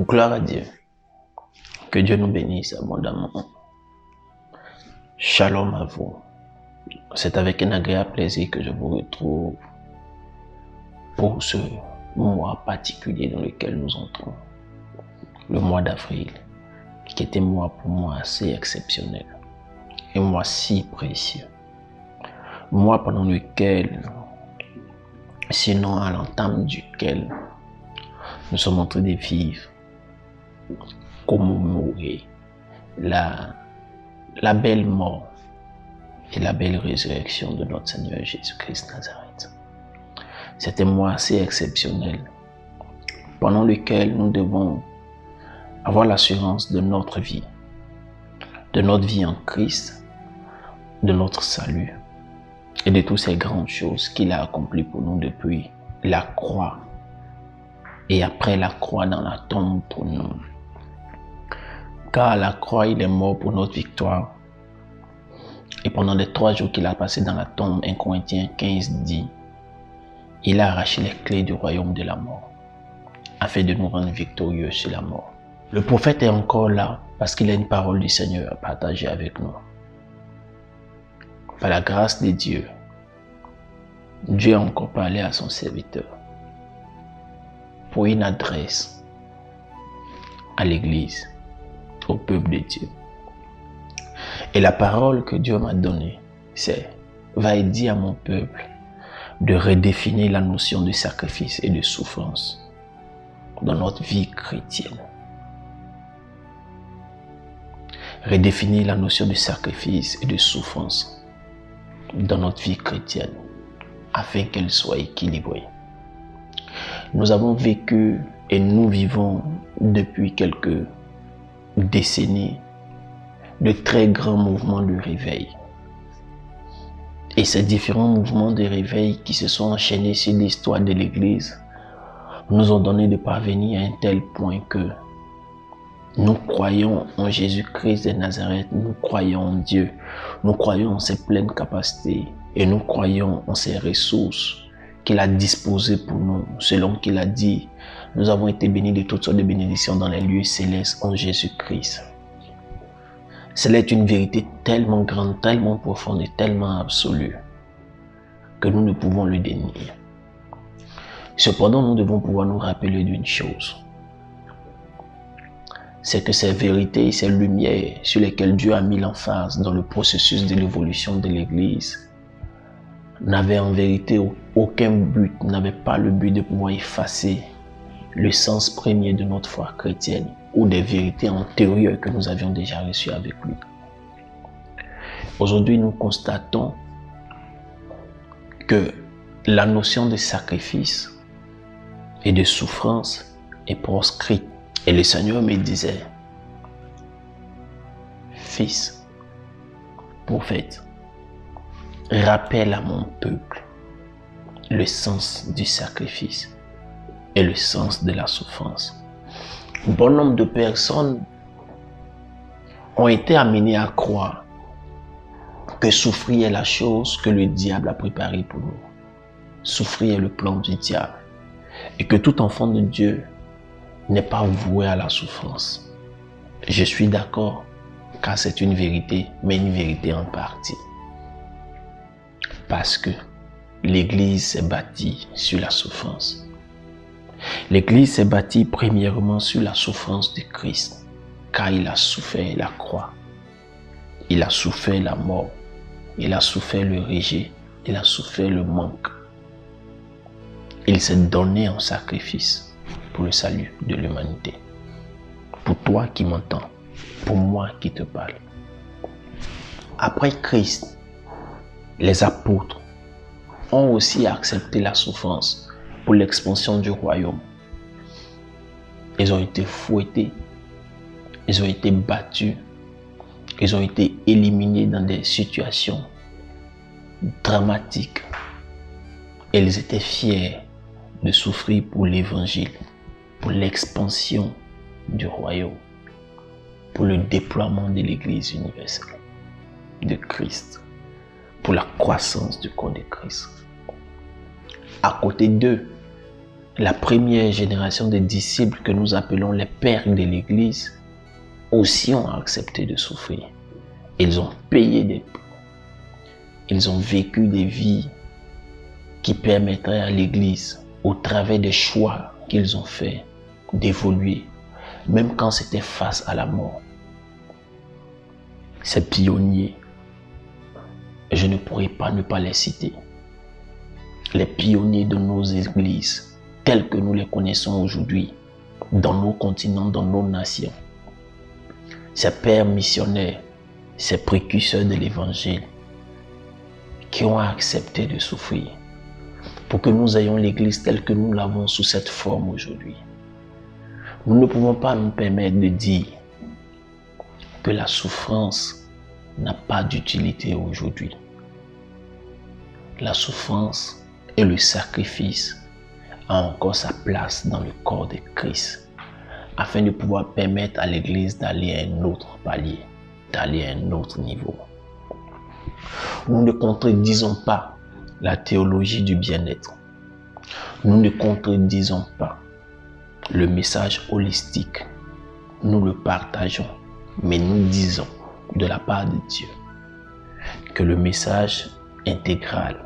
Gloire à Dieu. Que Dieu nous bénisse abondamment. Shalom à vous. C'est avec un agréable plaisir que je vous retrouve pour ce mois particulier dans lequel nous entrons. Le mois d'avril, qui était pour moi assez exceptionnel. Un mois si précieux. Mois pendant lequel, sinon à l'entame duquel, nous sommes en train de vivre, commémorer la belle mort et la belle résurrection de notre Seigneur Jésus-Christ Nazareth. C'est un mois assez exceptionnel pendant lequel nous devons avoir l'assurance de notre vie en Christ, de notre salut et de toutes ces grandes choses qu'il a accomplies pour nous depuis la croix et après la croix dans la tombe pour nous. Car à la croix, il est mort pour notre victoire. Et pendant les 3 jours qu'il a passé dans la tombe, 1 Corinthiens 15 dit, il a arraché les clés du royaume de la mort, afin de nous rendre victorieux sur la mort. Le prophète est encore là, parce qu'il a une parole du Seigneur à partager avec nous. Par la grâce de Dieu, Dieu a encore parlé à son serviteur pour une adresse à l'Église, au peuple de Dieu. Et la parole que Dieu m'a donnée, c'est « Va et dis à mon peuple de redéfinir la notion de sacrifice et de souffrance dans notre vie chrétienne. » Redéfinir la notion de sacrifice et de souffrance dans notre vie chrétienne afin qu'elle soit équilibrée. Nous avons vécu et nous vivons depuis quelques décennies de très grands mouvements de réveil. Et ces différents mouvements de réveil qui se sont enchaînés sur l'histoire de l'Église nous ont donné de parvenir à un tel point que nous croyons en Jésus-Christ de Nazareth, nous croyons en Dieu, nous croyons en ses pleines capacités et nous croyons en ses ressources qu'il a disposées pour nous, selon qu'il a dit. Nous avons été bénis de toutes sortes de bénédictions dans les lieux célestes en Jésus-Christ. Cela est une vérité tellement grande, tellement profonde et tellement absolue que nous ne pouvons le dénier. Cependant, nous devons pouvoir nous rappeler d'une chose. C'est que ces vérités et ces lumières sur lesquelles Dieu a mis l'emphase dans le processus de l'évolution de l'Église n'avaient en vérité aucun but, n'avaient pas le but de pouvoir effacer le sens premier de notre foi chrétienne ou des vérités antérieures que nous avions déjà reçues avec lui. Aujourd'hui, nous constatons que la notion de sacrifice et de souffrance est proscrite. Et le Seigneur me disait, fils, prophète, rappelle à mon peuple le sens du sacrifice et le sens de la souffrance. Bon nombre de personnes ont été amenées à croire que souffrir est la chose que le diable a préparée pour nous. Souffrir est le plan du diable. Et que tout enfant de Dieu n'est pas voué à la souffrance. Je suis d'accord, car c'est une vérité, mais une vérité en partie. Parce que l'Église s'est bâtie sur la souffrance. L'Église s'est bâtie premièrement sur la souffrance de Christ, car il a souffert la croix, il a souffert la mort, il a souffert le rejet, il a souffert le manque. Il s'est donné en sacrifice pour le salut de l'humanité. Pour toi qui m'entends, pour moi qui te parle. Après Christ, les apôtres ont aussi accepté la souffrance pour l'expansion du royaume. Ils ont été fouettés, ils ont été battus, ils ont été éliminés dans des situations dramatiques. Et ils étaient fiers de souffrir pour l'évangile, pour l'expansion du royaume, pour le déploiement de l'Église universelle de Christ, pour la croissance du corps de Christ. À côté d'eux, la première génération des disciples que nous appelons les pères de l'Église aussi ont accepté de souffrir. Ils ont payé des prix. Ils ont vécu des vies qui permettraient à l'Église, au travers des choix qu'ils ont faits, d'évoluer, même quand c'était face à la mort. Ces pionniers, je ne pourrais pas ne pas les citer. Les pionniers de nos églises, tels que nous les connaissons aujourd'hui, dans nos continents, dans nos nations. Ces pères missionnaires, ces précurseurs de l'évangile, qui ont accepté de souffrir pour que nous ayons l'église telle que nous l'avons sous cette forme aujourd'hui. Nous ne pouvons pas nous permettre de dire que la souffrance n'a pas d'utilité aujourd'hui. La souffrance et le sacrifice a encore sa place dans le corps de Christ, afin de pouvoir permettre à l'Église d'aller à un autre palier, d'aller à un autre niveau. Nous ne contredisons pas la théologie du bien-être. Nous ne contredisons pas le message holistique. Nous le partageons, mais nous disons de la part de Dieu que le message intégral,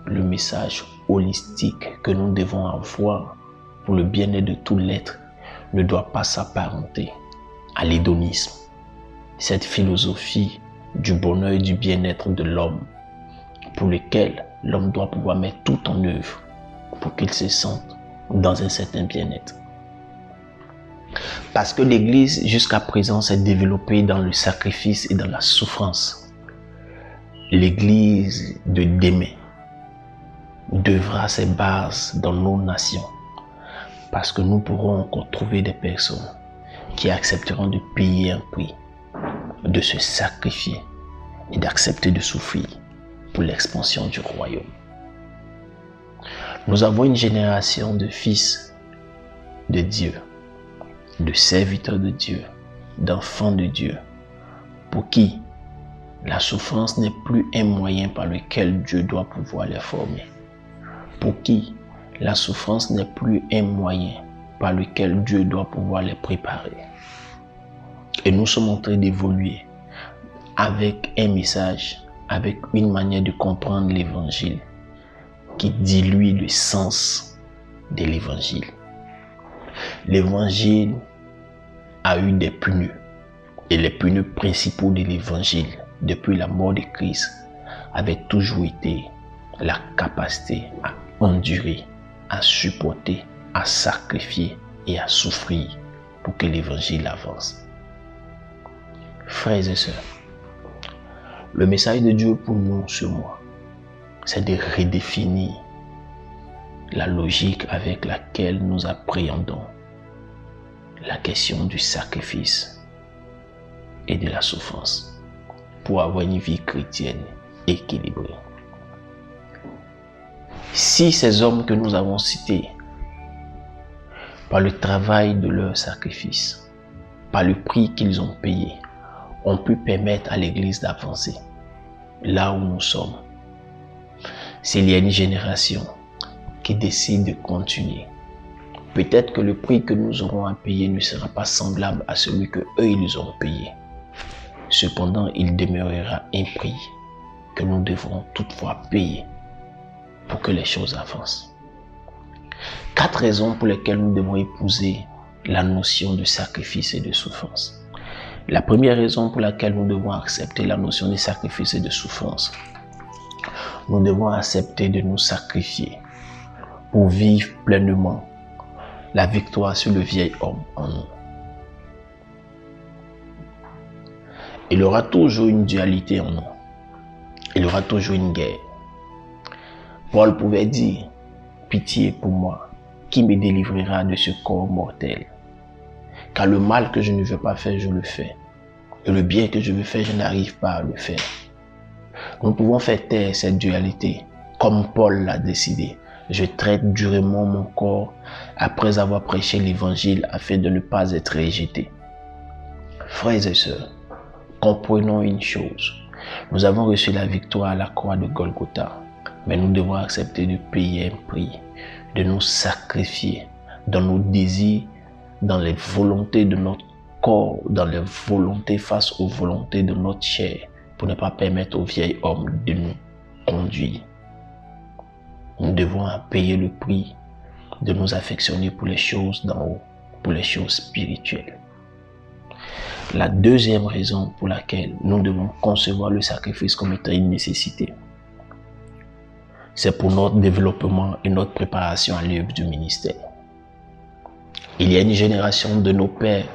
le message holistique que nous devons avoir pour le bien-être de tout l'être ne doit pas s'apparenter à l'hédonisme, cette philosophie du bonheur et du bien-être de l'homme pour lequel l'homme doit pouvoir mettre tout en œuvre pour qu'il se sente dans un certain bien-être. Parce que l'Église jusqu'à présent s'est développée dans le sacrifice et dans la souffrance. L'Église de demain devra ses bases dans nos nations, parce que nous pourrons encore trouver des personnes qui accepteront de payer un prix, de se sacrifier et d'accepter de souffrir pour l'expansion du royaume. Nous avons une génération de fils de Dieu, de serviteurs de Dieu, d'enfants de Dieu, pour qui la souffrance n'est plus un moyen par lequel Dieu doit pouvoir les former, pour qui la souffrance n'est plus un moyen par lequel Dieu doit pouvoir les préparer. Et nous sommes en train d'évoluer avec un message, avec une manière de comprendre l'évangile qui dilue le sens de l'évangile. L'évangile a eu des pneus, et les pneus principaux de l'évangile depuis la mort de Christ avaient toujours été la capacité à endurer, à supporter, à sacrifier et à souffrir pour que l'évangile avance. Frères et sœurs, le message de Dieu pour nous ce mois, c'est de redéfinir la logique avec laquelle nous appréhendons la question du sacrifice et de la souffrance pour avoir une vie chrétienne équilibrée. Si ces hommes que nous avons cités, par le travail de leur sacrifice, par le prix qu'ils ont payé, ont pu permettre à l'Église d'avancer là où nous sommes, s'il y a une génération qui décide de continuer, peut-être que le prix que nous aurons à payer ne sera pas semblable à celui que eux ils ont payé. Cependant, il demeurera un prix que nous devrons toutefois payer pour que les choses avancent. 4 raisons pour lesquelles nous devons épouser la notion de sacrifice et de souffrance. La première raison pour laquelle nous devons accepter la notion de sacrifice et de souffrance, nous devons accepter de nous sacrifier pour vivre pleinement la victoire sur le vieil homme en nous. Il y aura toujours une dualité en nous. Il y aura toujours une guerre. Paul pouvait dire, pitié pour moi, qui me délivrera de ce corps mortel? Car le mal que je ne veux pas faire, je le fais. Et le bien que je veux faire, je n'arrive pas à le faire. Nous pouvons faire taire cette dualité, comme Paul l'a décidé. Je traite durement mon corps après avoir prêché l'évangile afin de ne pas être rejeté. Frères et sœurs, comprenons une chose. Nous avons reçu la victoire à la croix de Golgotha, mais nous devons accepter de payer un prix, de nous sacrifier dans nos désirs, dans les volontés de notre corps, dans les volontés face aux volontés de notre chair, pour ne pas permettre au vieil homme de nous conduire. Nous devons payer le prix de nous affectionner pour les choses d'en haut, pour les choses spirituelles. La deuxième raison pour laquelle nous devons concevoir le sacrifice comme étant une nécessité, c'est pour notre développement et notre préparation à l'œuvre du ministère. Il y a une génération de nos pères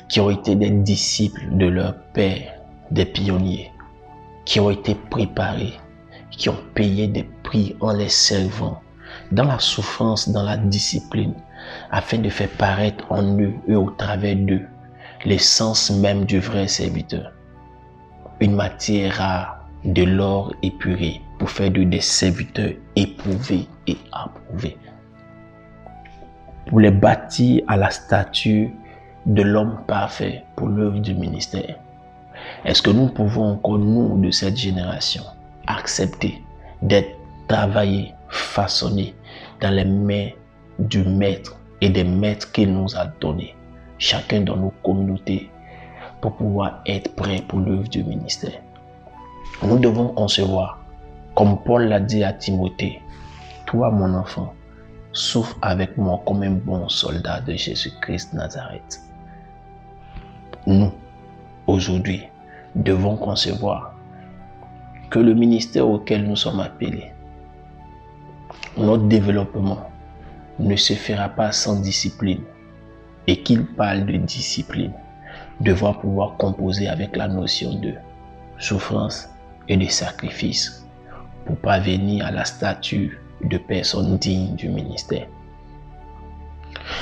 qui ont été des disciples de leurs pères, des pionniers, qui ont été préparés, qui ont payé des prix en les servant, dans la souffrance, dans la discipline, afin de faire paraître en eux et au travers d'eux l'essence même du vrai serviteur. Une matière rare, de l'or épuré, pour faire d'eux des serviteurs éprouvés et approuvés. Pour les bâtir à la stature de l'homme parfait pour l'œuvre du ministère. Est-ce que nous pouvons encore, nous, de cette génération, accepter d'être travaillés, façonnés dans les mains du maître et des maîtres qu'il nous a donnés, chacun dans nos communautés, pour pouvoir être prêts pour l'œuvre du ministère? Nous devons concevoir, comme Paul l'a dit à Timothée, « Toi, mon enfant, souffre avec moi comme un bon soldat de Jésus-Christ Nazareth. » Nous, aujourd'hui, devons concevoir que le ministère auquel nous sommes appelés, notre développement ne se fera pas sans discipline, et qu'il parle de discipline, devra pouvoir composer avec la notion de souffrance et de sacrifice pour parvenir à la stature de personnes dignes du ministère.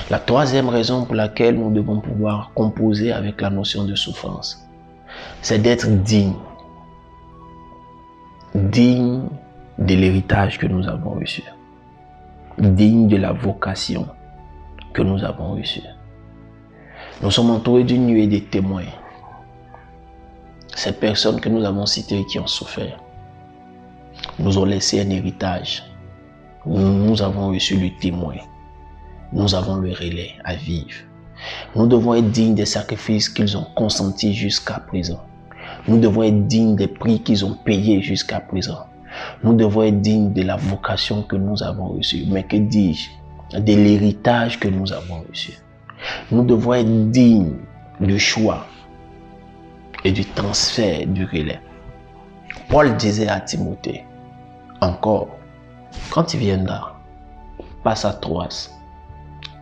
La troisième raison pour laquelle nous devons pouvoir composer avec la notion de souffrance, c'est d'être digne de l'héritage que nous avons reçu, digne de la vocation que nous avons reçue. Nous sommes entourés d'une nuée de témoins. Ces personnes que nous avons citées qui ont souffert nous ont laissé un héritage. Nous avons reçu le témoin. Nous avons le relais à vivre. Nous devons être dignes des sacrifices qu'ils ont consentis jusqu'à présent. Nous devons être dignes des prix qu'ils ont payés jusqu'à présent. Nous devons être dignes de la vocation que nous avons reçue. Mais que dis-je? De l'héritage que nous avons reçu. Nous devons être dignes du choix et du transfert du relais. Paul disait à Timothée, encore, quand tu viendras, passe à Troas,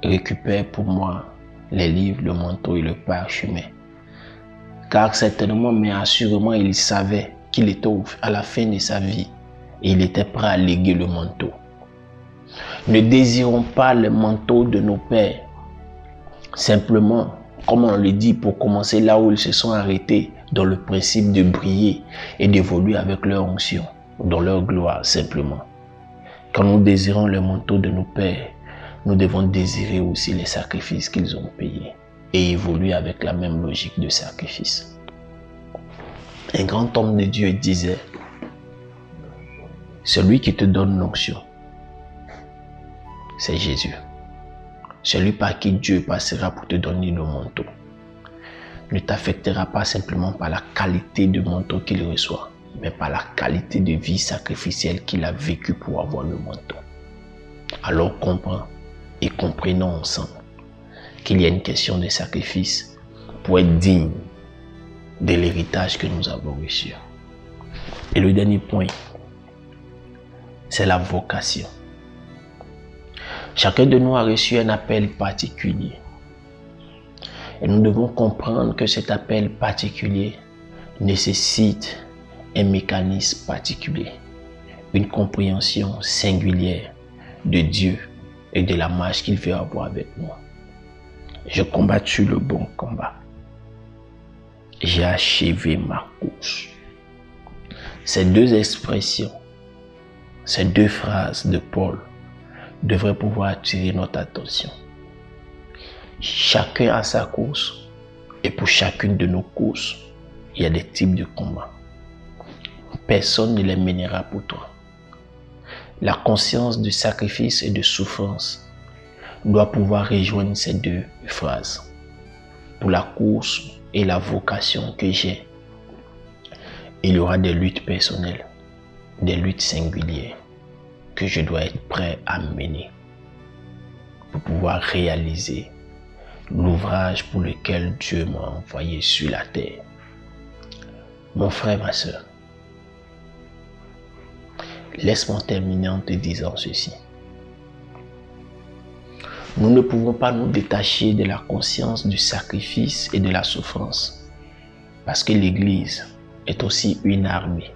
récupère pour moi les livres, le manteau et le parchemin. Car certainement, mais assurément, il savait qu'il était à la fin de sa vie et il était prêt à léguer le manteau. Ne désirons pas le manteau de nos pères, simplement, comme on le dit, pour commencer là où ils se sont arrêtés, dans le principe de briller et d'évoluer avec leur onction, dans leur gloire simplement. Quand nous désirons le manteau de nos pères, nous devons désirer aussi les sacrifices qu'ils ont payés et évoluer avec la même logique de sacrifice. Un grand homme de Dieu disait, celui qui te donne l'onction, c'est Jésus. Celui par qui Dieu passera pour te donner le manteau ne t'affectera pas simplement par la qualité du manteau qu'il reçoit, mais par la qualité de vie sacrificielle qu'il a vécue pour avoir le manteau. Alors comprenons ensemble qu'il y a une question de sacrifice pour être digne de l'héritage que nous avons reçu. Et le dernier point, c'est la vocation. Chacun de nous a reçu un appel particulier. Et nous devons comprendre que cet appel particulier nécessite un mécanisme particulier, une compréhension singulière de Dieu et de la marche qu'il veut avoir avec nous. J'ai combattu le bon combat. J'ai achevé ma course. Ces deux expressions, ces deux phrases de Paul devraient pouvoir attirer notre attention. Chacun a sa course et pour chacune de nos courses, il y a des types de combats. Personne ne les mènera pour toi. La conscience du sacrifice et de souffrance doit pouvoir rejoindre ces deux phrases. Pour la course et la vocation que j'ai, il y aura des luttes personnelles, des luttes singulières que je dois être prêt à mener pour pouvoir réaliser l'ouvrage pour lequel Dieu m'a envoyé sur la terre. Mon frère, ma soeur, laisse-moi terminer en te disant ceci. Nous ne pouvons pas nous détacher de la conscience du sacrifice et de la souffrance, parce que l'Église est aussi une armée.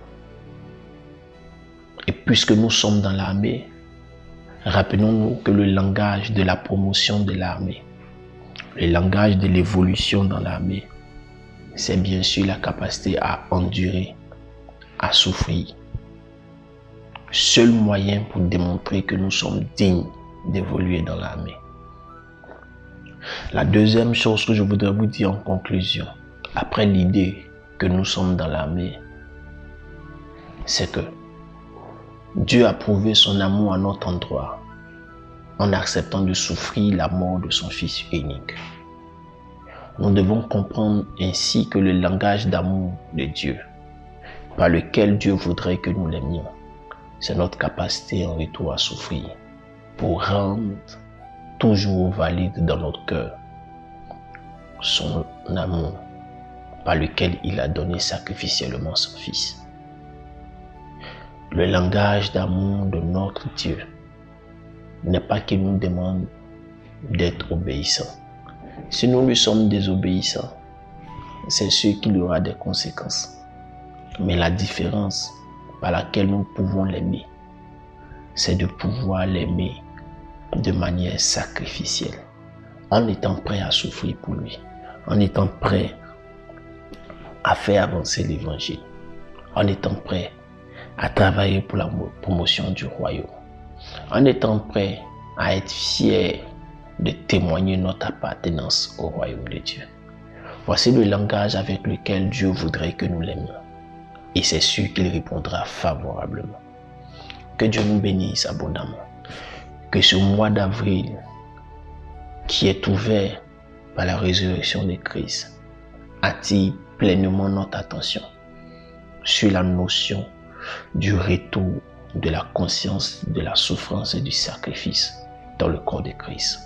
Et puisque nous sommes dans l'armée, rappelons-nous que le langage de la promotion de l'armée, le langage de l'évolution dans l'armée, c'est bien sûr la capacité à endurer, à souffrir. Seul moyen pour démontrer que nous sommes dignes d'évoluer dans l'armée. La deuxième chose que je voudrais vous dire en conclusion, après l'idée que nous sommes dans l'armée, c'est que Dieu a prouvé son amour à notre endroit en acceptant de souffrir la mort de son Fils unique. Nous devons comprendre ainsi que le langage d'amour de Dieu, par lequel Dieu voudrait que nous l'aimions, c'est notre capacité en retour à souffrir pour rendre toujours valide dans notre cœur son amour par lequel il a donné sacrificiellement son Fils. Le langage d'amour de notre Dieu n'est pas qu'il nous demande d'être obéissants. Si nous lui sommes désobéissants, c'est sûr qu'il y aura des conséquences. Mais la différence par laquelle nous pouvons l'aimer, c'est de pouvoir l'aimer de manière sacrificielle, en étant prêt à souffrir pour lui, en étant prêt à faire avancer l'évangile, en étant prêt à travailler pour la promotion du royaume, en étant prêt à être fier de témoigner notre appartenance au royaume de Dieu. Voici le langage avec lequel Dieu voudrait que nous l'aimions. Et c'est sûr qu'il répondra favorablement. Que Dieu nous bénisse abondamment. Que ce mois d'avril, qui est ouvert par la résurrection de Christ, attire pleinement notre attention sur la notion du retour de la conscience de la souffrance et du sacrifice dans le corps de Christ.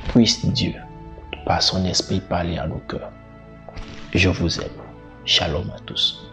Puisse Dieu, par son esprit, parler à nos cœurs. Je vous aime. Shalom à tous.